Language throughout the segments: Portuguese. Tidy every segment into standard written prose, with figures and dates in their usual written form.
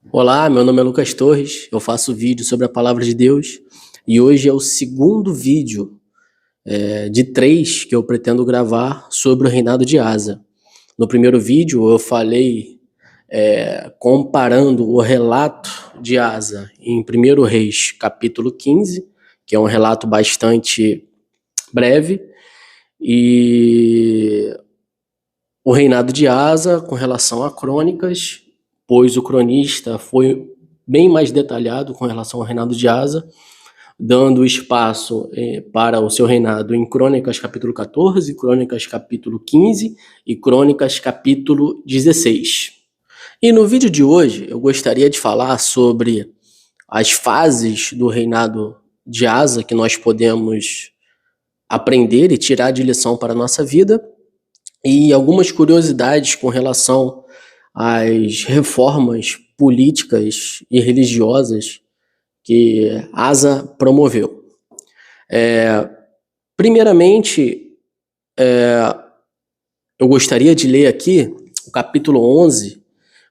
Olá, meu nome é Lucas Torres, eu faço vídeo sobre a Palavra de Deus e hoje é o segundo vídeo de 3 que eu pretendo gravar sobre o reinado de Asa. No primeiro vídeo eu falei comparando o relato de Asa em 1 Reis capítulo 15, que é um relato bastante breve, e o reinado de Asa com relação a Crônicas, pois o cronista foi bem mais detalhado com relação ao reinado de Asa, dando espaço para o seu reinado em Crônicas capítulo 14, Crônicas capítulo 15 e Crônicas capítulo 16. E no vídeo de hoje eu gostaria de falar sobre as fases do reinado de Asa que nós podemos aprender e tirar de lição para a nossa vida, e algumas curiosidades com relação às reformas políticas e religiosas que Asa promoveu. Primeiramente, eu gostaria de ler aqui o capítulo 11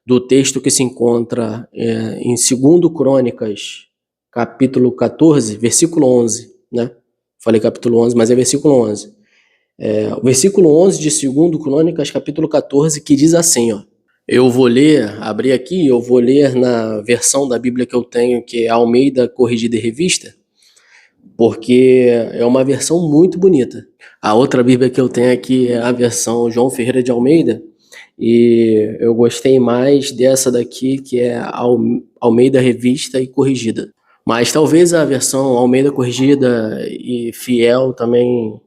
do texto que se encontra em 2 Crônicas, capítulo 14, versículo 11, né? Falei capítulo 11, mas é versículo 11. O versículo 11 de 2 Crônicas, capítulo 14, que diz assim, ó. Eu vou ler, abrir aqui, eu vou ler na versão da Bíblia que eu tenho, que é Almeida Corrigida e Revista, porque é uma versão muito bonita. A outra Bíblia que eu tenho aqui é a versão João Ferreira de Almeida, e eu gostei mais dessa daqui, que é Almeida Revista e Corrigida. Mas talvez a versão Almeida Corrigida e Fiel também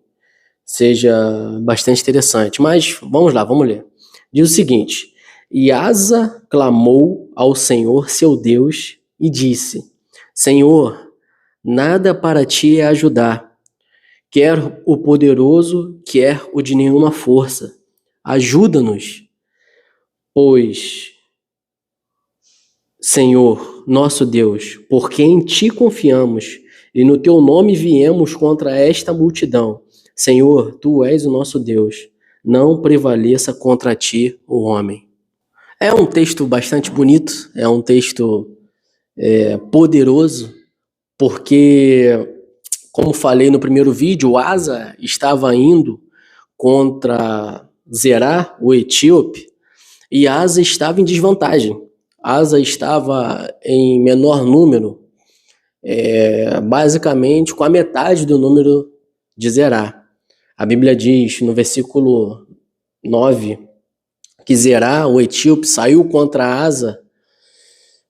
seja bastante interessante. Mas vamos lá, vamos ler. Diz o seguinte: E Asa clamou ao Senhor seu Deus e disse: Senhor, nada para ti é ajudar, quer o poderoso, quer o de nenhuma força. Ajuda-nos, pois, Senhor, nosso Deus, porque em ti confiamos e no teu nome viemos contra esta multidão. Senhor, tu és o nosso Deus, não prevaleça contra ti o homem. É um texto bastante bonito, é um texto poderoso, porque, como falei no primeiro vídeo, Asa estava indo contra Zerá, o etíope, e Asa estava em desvantagem. Asa estava em menor número, basicamente com a metade do número de Zerá. A Bíblia diz no versículo 9 que Zerá, o etíope, saiu contra Asa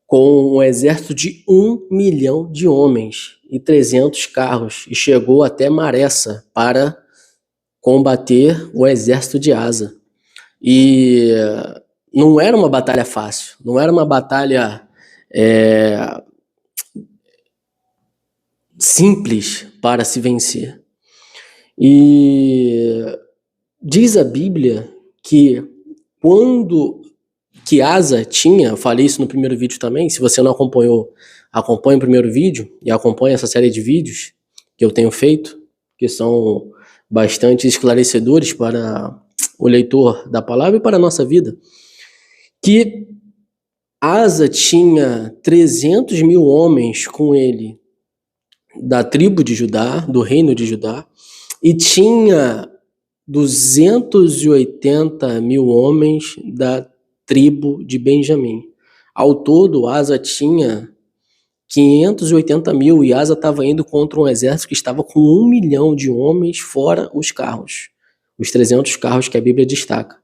com um exército de 1 milhão de homens e 300 carros, e chegou até Maressa para combater o exército de Asa. E não era uma batalha fácil, não era uma batalha simples para se vencer. E diz a Bíblia que quando que Asa tinha, eu falei isso no primeiro vídeo também, se você não acompanhou, acompanhe o primeiro vídeo e acompanhe essa série de vídeos que eu tenho feito, que são bastante esclarecedores para o leitor da palavra e para a nossa vida, que Asa tinha 300 mil homens com ele da tribo de Judá, do reino de Judá, e tinha 280 mil homens da tribo de Benjamim. Ao todo, Asa tinha 580 mil, e Asa estava indo contra um exército que estava com 1 milhão de homens, fora os carros, os 300 carros que a Bíblia destaca.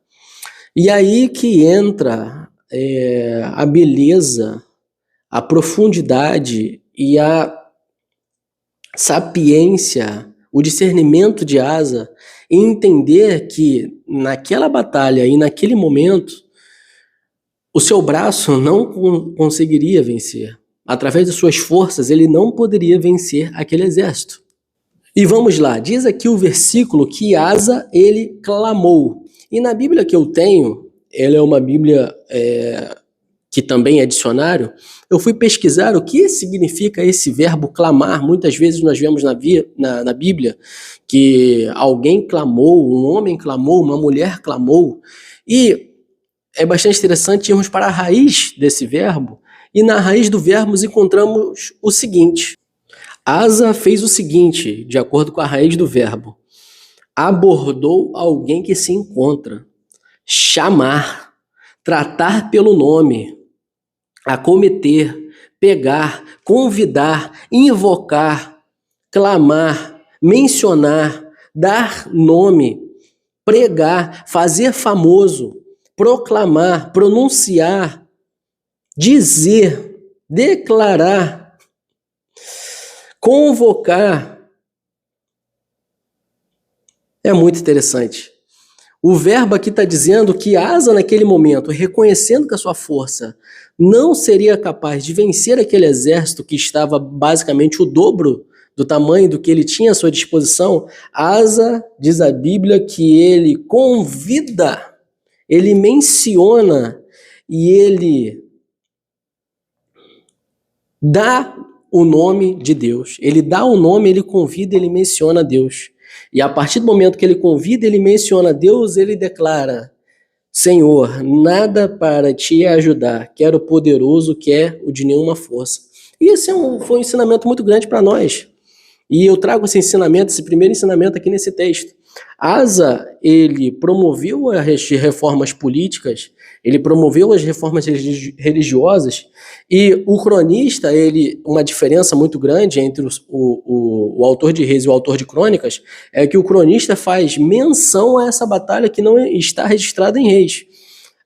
E aí que entra a beleza, a profundidade e a sapiência, o discernimento de Asa, em entender que naquela batalha e naquele momento o seu braço não conseguiria vencer. Através de suas forças ele não poderia vencer aquele exército. E vamos lá, diz aqui o versículo que Asa, ele clamou. E na Bíblia que eu tenho, ela é uma Bíblia que também é dicionário, eu fui pesquisar o que significa esse verbo clamar. Muitas vezes nós vemos na Bíblia que alguém clamou, um homem clamou, uma mulher clamou, e é bastante interessante irmos para a raiz desse verbo E na raiz do verbo encontramos o seguinte: Asa fez o seguinte, de acordo com a raiz do verbo: abordou alguém que se encontra, chamar, tratar pelo nome, acometer, pegar, convidar, invocar, clamar, mencionar, dar nome, pregar, fazer famoso, proclamar, pronunciar, dizer, declarar, convocar. É muito interessante. O verbo aqui está dizendo que Asa, naquele momento, reconhecendo que a sua força não seria capaz de vencer aquele exército que estava basicamente o dobro do tamanho do que ele tinha à sua disposição, Asa, diz a Bíblia, que ele convida, ele menciona e ele dá o nome de Deus. Ele dá o nome, ele convida, ele menciona Deus. E a partir do momento que ele convida, ele menciona Deus, ele declara: Senhor, nada para te ajudar, quer o poderoso, quer o de nenhuma força. E esse foi um ensinamento muito grande para nós. E eu trago esse ensinamento, esse primeiro ensinamento aqui nesse texto. Asa, ele promoveu as reformas políticas, ele promoveu as reformas religiosas, e o cronista, uma diferença muito grande entre o autor de Reis e o autor de Crônicas, é que o cronista faz menção a essa batalha que não está registrada em Reis.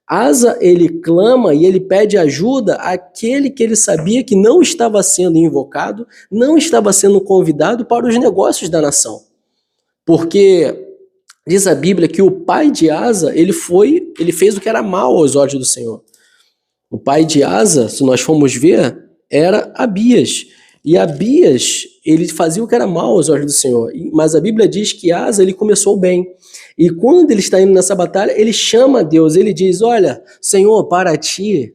Asa, ele clama e ele pede ajuda àquele que ele sabia que não estava sendo invocado, não estava sendo convidado para os negócios da nação. Porque diz a Bíblia que o pai de Asa, ele fez o que era mal aos olhos do Senhor. O pai de Asa, se nós formos ver, era Abias. E Abias, ele fazia o que era mal aos olhos do Senhor. Mas a Bíblia diz que Asa, ele começou bem. E quando ele está indo nessa batalha, ele chama a Deus. Ele diz: olha, Senhor, para ti,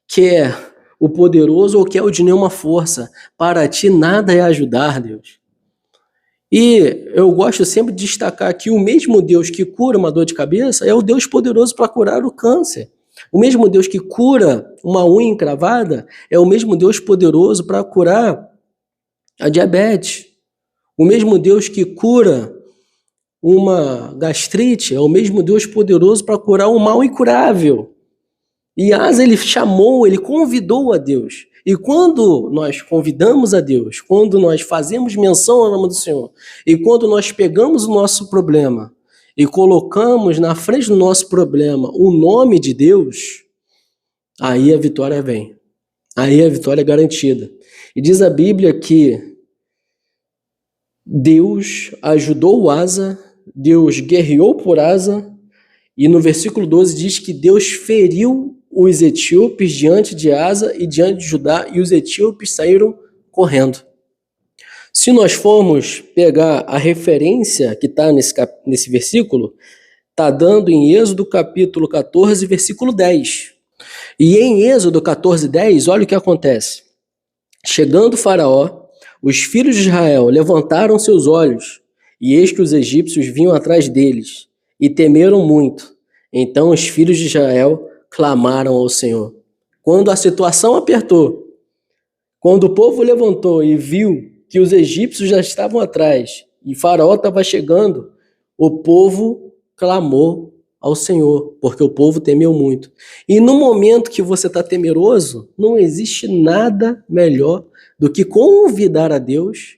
quer o poderoso ou quer o de nenhuma força, para ti nada é ajudar, Deus. E eu gosto sempre de destacar que o mesmo Deus que cura uma dor de cabeça é o Deus poderoso para curar o câncer. O mesmo Deus que cura uma unha encravada é o mesmo Deus poderoso para curar a diabetes. O mesmo Deus que cura uma gastrite é o mesmo Deus poderoso para curar um mal incurável. E Asa, ele chamou, ele convidou a Deus. E quando nós convidamos a Deus, quando nós fazemos menção ao nome do Senhor, e quando nós pegamos o nosso problema e colocamos na frente do nosso problema o nome de Deus, aí a vitória vem. Aí a vitória é garantida. E diz a Bíblia que Deus ajudou Asa, Deus guerreou por Asa, e no versículo 12 diz que Deus feriu os etíopes diante de Asa e diante de Judá, e os etíopes saíram correndo. Se nós formos pegar a referência que está nesse versículo, está dando em Êxodo capítulo 14, versículo 10. E em Êxodo 14, 10, olha o que acontece. Chegando Faraó, os filhos de Israel levantaram seus olhos, e eis que os egípcios vinham atrás deles, e temeram muito. Então os filhos de Israel clamaram ao Senhor. Quando a situação apertou, quando o povo levantou e viu que os egípcios já estavam atrás e Faraó estava chegando, o povo clamou ao Senhor, porque o povo temeu muito. E no momento que você está temeroso, não existe nada melhor do que convidar a Deus,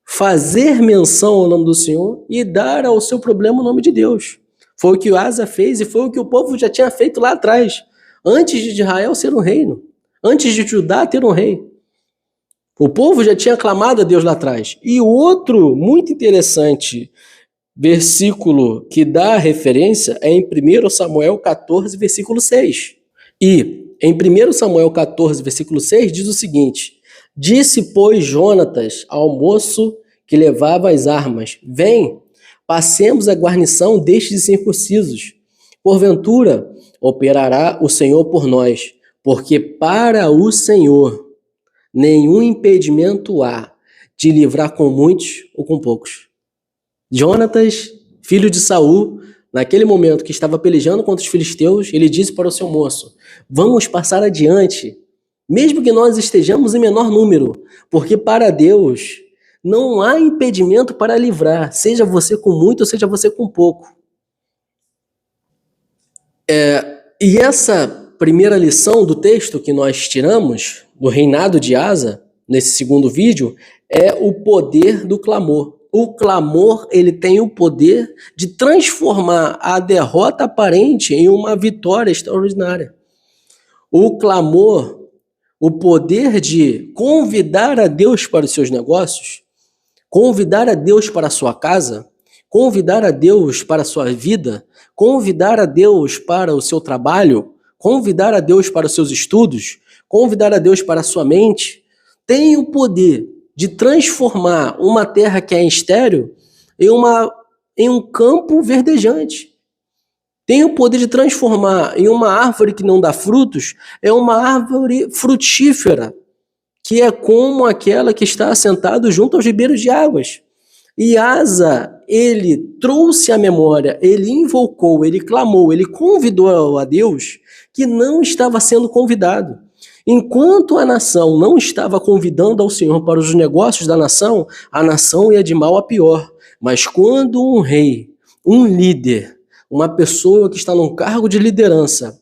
fazer menção ao nome do Senhor e dar ao seu problema o nome de Deus. Foi o que Asa fez e foi o que o povo já tinha feito lá atrás, antes de Israel ser um reino, antes de Judá ter um rei. O povo já tinha clamado a Deus lá atrás. E o outro muito interessante versículo que dá a referência é em 1 Samuel 14, versículo 6. E em 1 Samuel 14, versículo 6 diz o seguinte: disse, pois, Jonatas ao moço que levava as armas: vem, passemos a guarnição destes incircuncisos. Porventura, operará o Senhor por nós, porque para o Senhor nenhum impedimento há de livrar com muitos ou com poucos. Jonatas, filho de Saul, naquele momento que estava pelejando contra os filisteus, ele disse para o seu moço: vamos passar adiante, mesmo que nós estejamos em menor número, porque para Deus não há impedimento para livrar, seja você com muito ou seja você com pouco. E essa primeira lição do texto que nós tiramos do reinado de Asa, nesse segundo vídeo, é o poder do clamor. O clamor, ele tem o poder de transformar a derrota aparente em uma vitória extraordinária. O clamor, o poder de convidar a Deus para os seus negócios, convidar a Deus para a sua casa, convidar a Deus para a sua vida, convidar a Deus para o seu trabalho, convidar a Deus para os seus estudos, convidar a Deus para a sua mente, tem o poder de transformar uma terra que é estéril em um campo verdejante. Tem o poder de transformar em uma árvore que não dá frutos, uma árvore frutífera, que é como aquela que está assentada junto aos ribeiros de águas. E Asa, ele trouxe à memória, ele invocou, ele clamou, ele convidou a Deus que não estava sendo convidado. Enquanto a nação não estava convidando ao Senhor para os negócios da nação, a nação ia de mal a pior. Mas quando um rei, um líder, uma pessoa que está num cargo de liderança,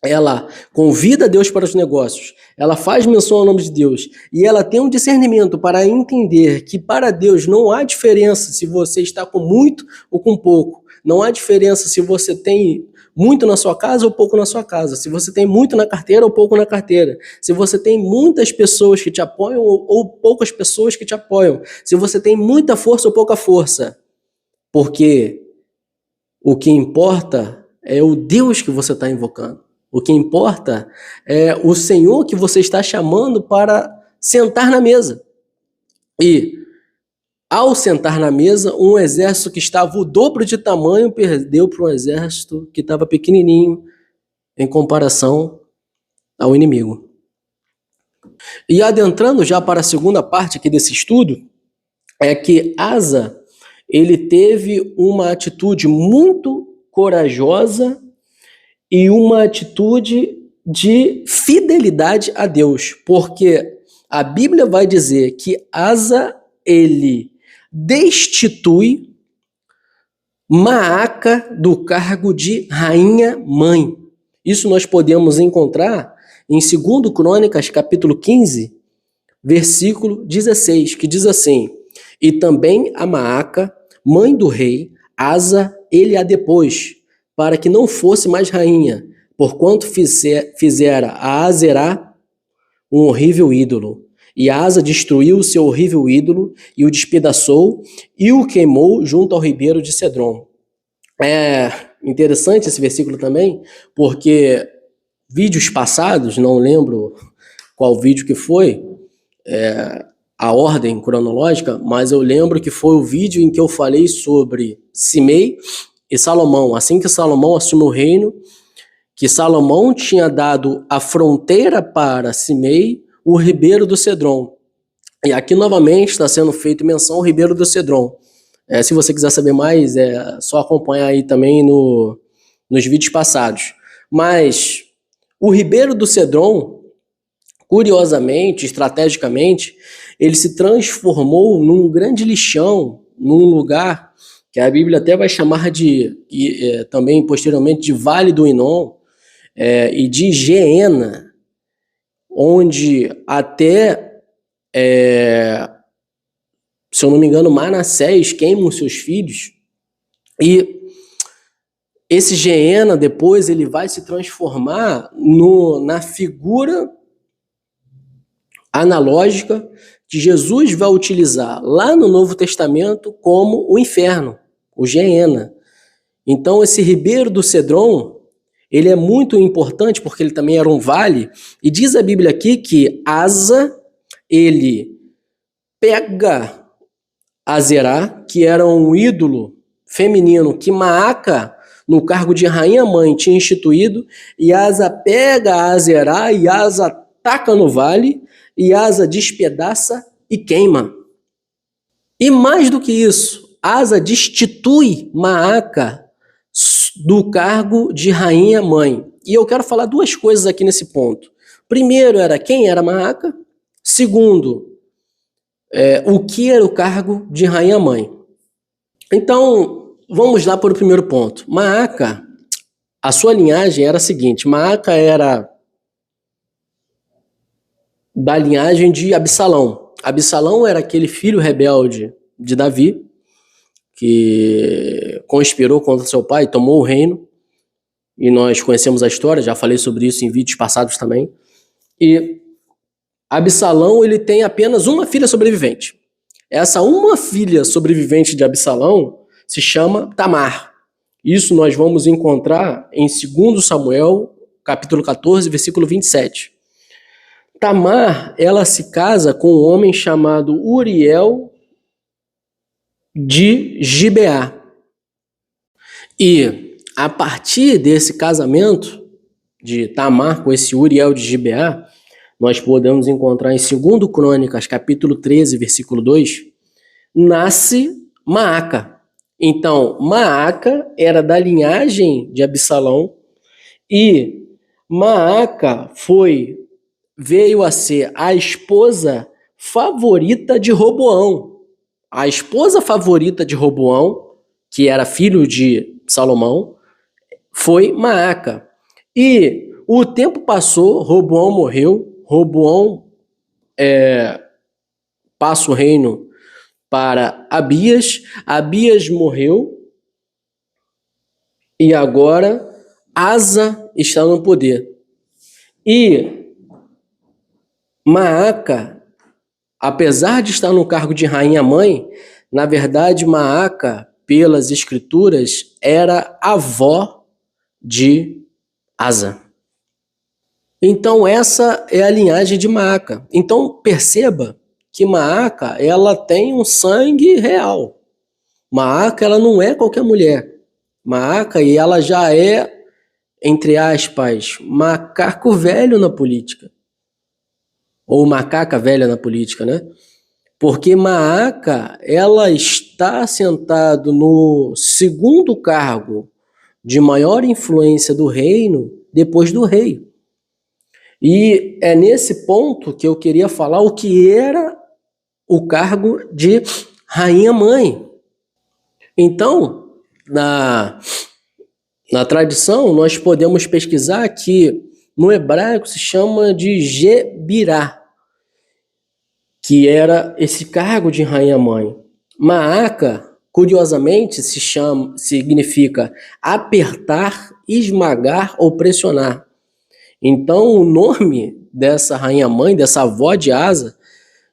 ela convida Deus para os negócios, ela faz menção ao nome de Deus e ela tem um discernimento para entender que para Deus não há diferença se você está com muito ou com pouco. Não há diferença se você tem muito na sua casa ou pouco na sua casa. Se você tem muito na carteira ou pouco na carteira. Se você tem muitas pessoas que te apoiam ou poucas pessoas que te apoiam. Se você tem muita força ou pouca força. Porque o que importa é o Deus que você está invocando. O que importa é o Senhor que você está chamando para sentar na mesa. E, ao sentar na mesa, um exército que estava o dobro de tamanho perdeu para um exército que estava pequenininho em comparação ao inimigo. E adentrando já para a segunda parte aqui desse estudo, é que Asa, ele teve uma atitude muito corajosa e uma atitude de fidelidade a Deus, porque a Bíblia vai dizer que Asa, ele destitui Maaca do cargo de rainha-mãe. Isso nós podemos encontrar em 2 Crônicas, capítulo 15, versículo 16, que diz assim: e também a Maaca, mãe do rei, Asa, ele a depôs, para que não fosse mais rainha, porquanto fizera a Azerá um horrível ídolo. E Asa destruiu o seu horrível ídolo e o despedaçou e o queimou junto ao ribeiro de Cedron. É interessante esse versículo também, porque vídeos passados, não lembro qual vídeo que foi, a ordem cronológica, mas eu lembro que foi o vídeo em que eu falei sobre Simei e Salomão. Assim que Salomão assumiu o reino, que Salomão tinha dado a fronteira para Simei, o ribeiro do Cedron. E aqui novamente está sendo feito menção ao ribeiro do Cedron. Se você quiser saber mais, é só acompanhar aí também nos vídeos passados. Mas o ribeiro do Cedron, curiosamente, estrategicamente, ele se transformou num grande lixão, num lugar que a Bíblia até vai chamar também posteriormente de Vale do Inom, e de Geena, onde até, se eu não me engano, Manassés queima os seus filhos. E esse Geena depois ele vai se transformar na figura analógica que Jesus vai utilizar lá no Novo Testamento como o inferno, o Geena. Então esse ribeiro do Cedron, ele é muito importante porque ele também era um vale, e diz a Bíblia aqui que Asa, ele pega Azerá, que era um ídolo feminino que Maaca, no cargo de rainha-mãe, tinha instituído, e Asa pega Azerá e Asa taca no vale, e Asa despedaça e queima. E mais do que isso, Asa destitui Maaca do cargo de rainha-mãe. E eu quero falar duas coisas aqui nesse ponto. Primeiro era quem era Maaca. Segundo, o que era o cargo de rainha-mãe. Então, vamos lá para o primeiro ponto. Maaca, a sua linhagem era a seguinte: Maaca era da linhagem de Absalão. Absalão era aquele filho rebelde de Davi, que conspirou contra seu pai, tomou o reino, e nós conhecemos a história, já falei sobre isso em vídeos passados também. E Absalão, ele tem apenas uma filha sobrevivente. Essa uma filha sobrevivente de Absalão se chama Tamar. Isso nós vamos encontrar em 2 Samuel, capítulo 14, versículo 27. Tamar, ela se casa com um homem chamado Uriel de Gibeá. E a partir desse casamento de Tamar com esse Uriel de Gibeá, nós podemos encontrar em 2 Crônicas, capítulo 13, versículo 2, nasce Maaca. Então, Maaca era da linhagem de Absalão e Maaca veio a ser a esposa favorita de Roboão. A esposa favorita de Roboão, que era filho de Salomão, foi Maaca. E o tempo passou, Roboão morreu, Roboão passa o reino para Abias, Abias morreu e agora Asa está no poder. E Maaca, apesar de estar no cargo de rainha-mãe, na verdade Maaca, pelas escrituras, era avó de Asa. Então essa é a linhagem de Maaca. Então perceba que Maaca, ela tem um sangue real. Maaca, ela não é qualquer mulher. Maaca, e ela já é, entre aspas, macaco velho na política. Ou macaca velha na política, né? Porque Maaca, ela está sentada no segundo cargo de maior influência do reino depois do rei. E é nesse ponto que eu queria falar o que era o cargo de rainha-mãe. Então, na tradição, nós podemos pesquisar que no hebraico se chama de Gebirá, que era esse cargo de rainha-mãe. Maaca, curiosamente, significa apertar, esmagar ou pressionar. Então, o nome dessa rainha-mãe, dessa avó de Asa,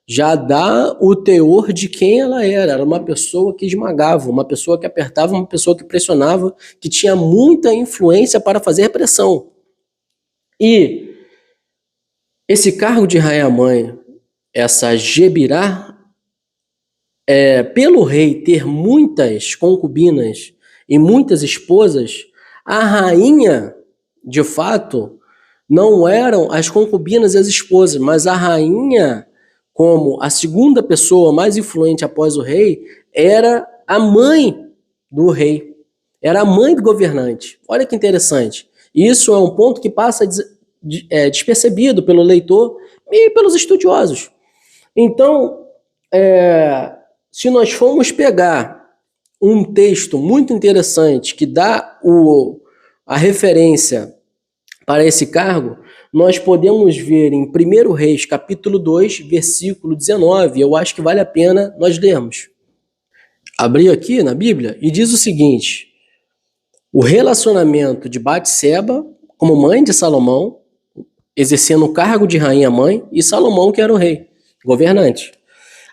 já dá o teor de quem ela era. Era uma pessoa que esmagava, uma pessoa que apertava, uma pessoa que pressionava, que tinha muita influência para fazer pressão. E esse cargo de rainha-mãe, essa Gebirá, pelo rei ter muitas concubinas e muitas esposas, a rainha, de fato, não eram as concubinas e as esposas, mas a rainha, como a segunda pessoa mais influente após o rei, era a mãe do rei, era a mãe do governante. Olha que interessante. Isso é um ponto que passa despercebido pelo leitor e pelos estudiosos. Então, se nós formos pegar um texto muito interessante que dá a referência para esse cargo, nós podemos ver em 1 Reis, capítulo 2, versículo 19. Eu acho que vale a pena nós lermos. Abri aqui na Bíblia e diz o seguinte: o relacionamento de Batseba como mãe de Salomão, exercendo o cargo de rainha-mãe, e Salomão, que era o rei, governante.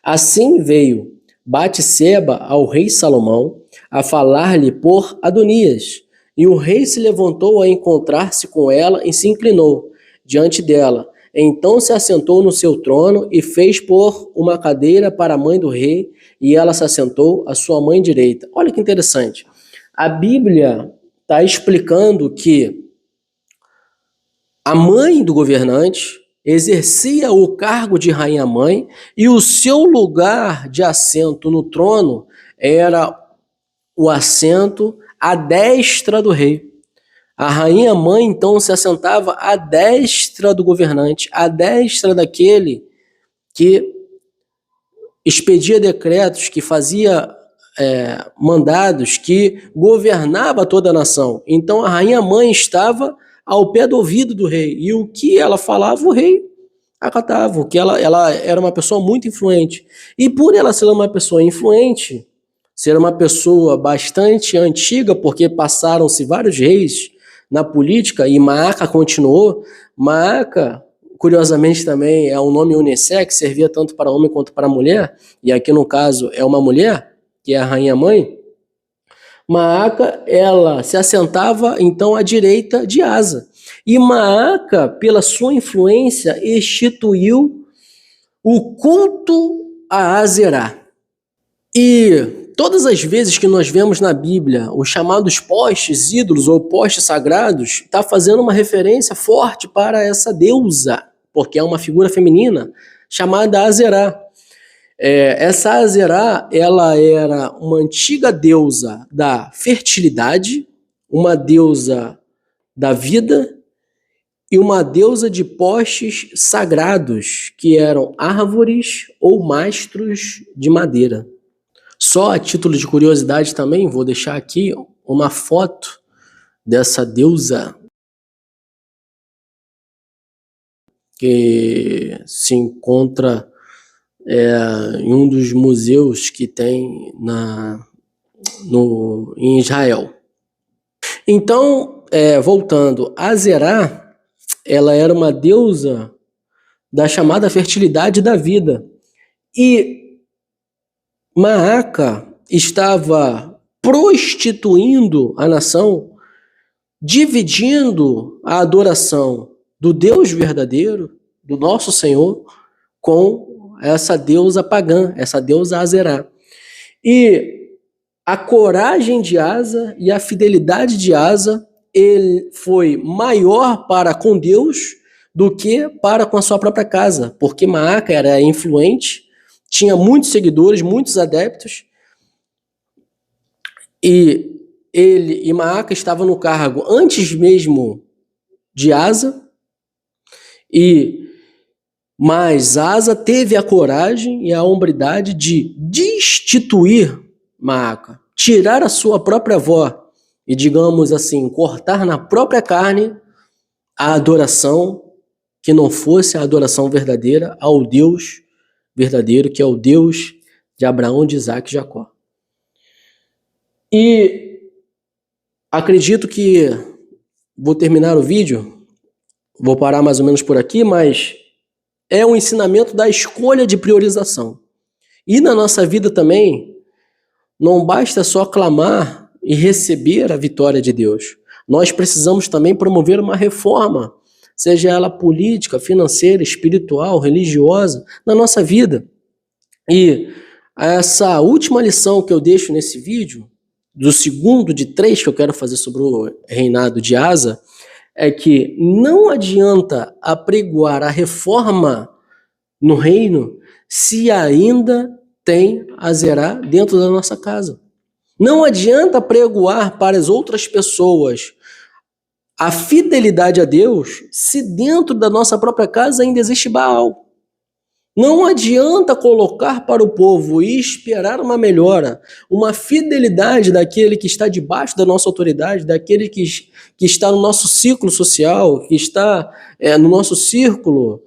Assim veio Batseba ao rei Salomão a falar-lhe por Adonias, e o rei se levantou a encontrar-se com ela e se inclinou diante dela. Então se assentou no seu trono e fez pôr uma cadeira para a mãe do rei, e ela se assentou à sua mãe direita. Olha que interessante. A Bíblia está explicando que a mãe do governante exercia o cargo de rainha-mãe e o seu lugar de assento no trono era o assento à destra do rei. A rainha mãe, então, se assentava à destra do governante, à destra daquele que expedia decretos, que fazia mandados, que governava toda a nação. Então a rainha mãe estava ao pé do ouvido do rei, e o que ela falava, o rei acatava, que ela era uma pessoa muito influente. E por ela ser uma pessoa influente, ser uma pessoa bastante antiga, porque passaram-se vários reis na política, e Maaca continuou. Maaca, curiosamente, também é um nome unissex, servia tanto para homem quanto para mulher, e aqui no caso é uma mulher, que é a rainha mãe. Maaca, ela se assentava então à direita de Asa. E Maaca, pela sua influência, instituiu o culto a Azerá. E todas as vezes que nós vemos na Bíblia os chamados postes ídolos ou postes sagrados, está fazendo uma referência forte para essa deusa, porque é uma figura feminina chamada Azerá. Essa Azerá, ela era uma antiga deusa da fertilidade, uma deusa da vida e uma deusa de postes sagrados, que eram árvores ou mastros de madeira. Só a título de curiosidade também, vou deixar aqui uma foto dessa deusa que se encontra em um dos museus que tem em Israel. Então, voltando, Azerá, ela era uma deusa da chamada fertilidade da vida. E Maaca estava prostituindo a nação, dividindo a adoração do Deus verdadeiro, do nosso Senhor, com essa deusa pagã, essa deusa Azerá. E a coragem de Asa e a fidelidade de Asa, ele foi maior para com Deus do que para com a sua própria casa, porque Maaca era influente, tinha muitos seguidores, muitos adeptos, e ele e Maaca estavam no cargo antes mesmo de Asa, mas Asa teve a coragem e a hombridade de destituir Maaca, tirar a sua própria avó e, digamos assim, cortar na própria carne a adoração que não fosse a adoração verdadeira ao Deus verdadeiro, que é o Deus de Abraão, de Isaac e Jacó. E acredito que vou terminar o vídeo, vou parar mais ou menos por aqui, mas é um ensinamento da escolha de priorização. E na nossa vida também, não basta só clamar e receber a vitória de Deus. Nós precisamos também promover uma reforma, seja ela política, financeira, espiritual, religiosa, na nossa vida. E essa última lição que eu deixo nesse vídeo, do segundo de 3 que eu quero fazer sobre o reinado de Asa, é que não adianta apregoar a reforma no reino se ainda tem Azerá dentro da nossa casa. Não adianta apregoar para as outras pessoas a fidelidade a Deus se dentro da nossa própria casa ainda existe Baal. Não adianta colocar para o povo e esperar uma melhora, uma fidelidade daquele que está debaixo da nossa autoridade, daquele que está no nosso ciclo social, que está no nosso círculo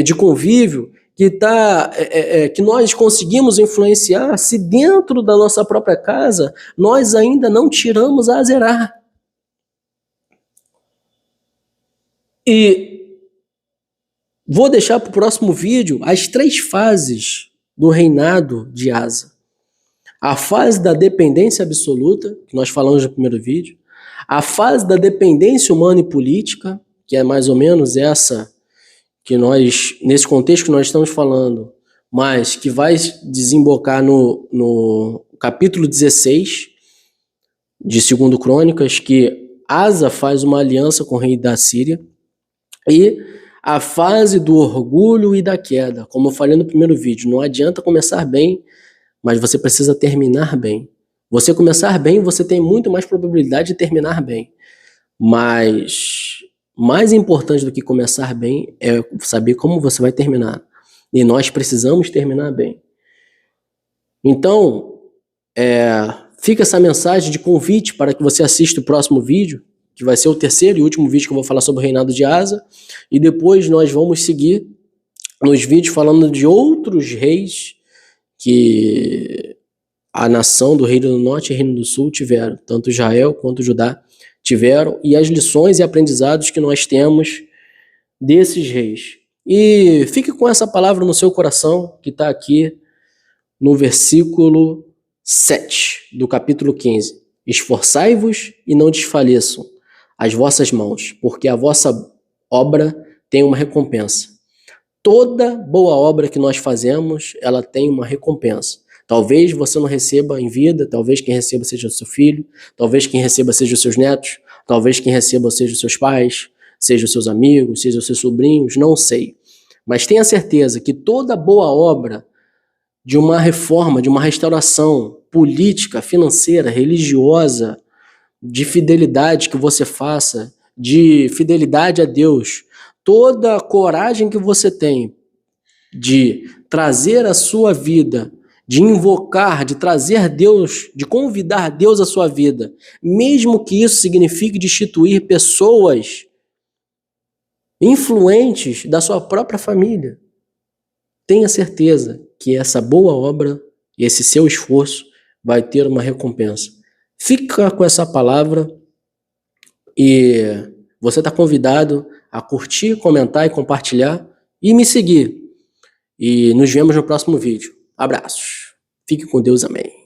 de convívio, que nós conseguimos influenciar, se dentro da nossa própria casa nós ainda não tiramos a Azerá. E vou deixar para o próximo vídeo as 3 fases do reinado de Asa. A fase da dependência absoluta, que nós falamos no primeiro vídeo. A fase da dependência humana e política, que é mais ou menos essa que nós, nesse contexto que nós estamos falando, mas que vai desembocar no capítulo 16 de 2 Crônicas, que Asa faz uma aliança com o rei da Síria. E a fase do orgulho e da queda, como eu falei no primeiro vídeo, não adianta começar bem, mas você precisa terminar bem. Você começar bem, você tem muito mais probabilidade de terminar bem. Mas mais importante do que começar bem é saber como você vai terminar. E nós precisamos terminar bem. Então, fica essa mensagem de convite para que você assista o próximo vídeo, que vai ser o terceiro e último vídeo que eu vou falar sobre o reinado de Asa. E depois nós vamos seguir nos vídeos falando de outros reis que a nação do Reino do Norte e Reino do Sul tiveram. Tanto Israel quanto Judá tiveram. E as lições e aprendizados que nós temos desses reis. E fique com essa palavra no seu coração, que está aqui no versículo 7 do capítulo 15. Esforçai-vos e não desfaleçam as vossas mãos, porque a vossa obra tem uma recompensa. Toda boa obra que nós fazemos, ela tem uma recompensa. Talvez você não receba em vida, talvez quem receba seja o seu filho, talvez quem receba seja os seus netos, talvez quem receba seja os seus pais, seja os seus amigos, seja os seus sobrinhos, não sei. Mas tenha certeza que toda boa obra de uma reforma, de uma restauração política, financeira, religiosa, de fidelidade que você faça, de fidelidade a Deus, toda a coragem que você tem de trazer a sua vida, de invocar, de trazer Deus, de convidar Deus à sua vida, mesmo que isso signifique destituir pessoas influentes da sua própria família, tenha certeza que essa boa obra e esse seu esforço vai ter uma recompensa. Fica com essa palavra e você está convidado a curtir, comentar e compartilhar e me seguir. E nos vemos no próximo vídeo. Abraços. Fique com Deus. Amém.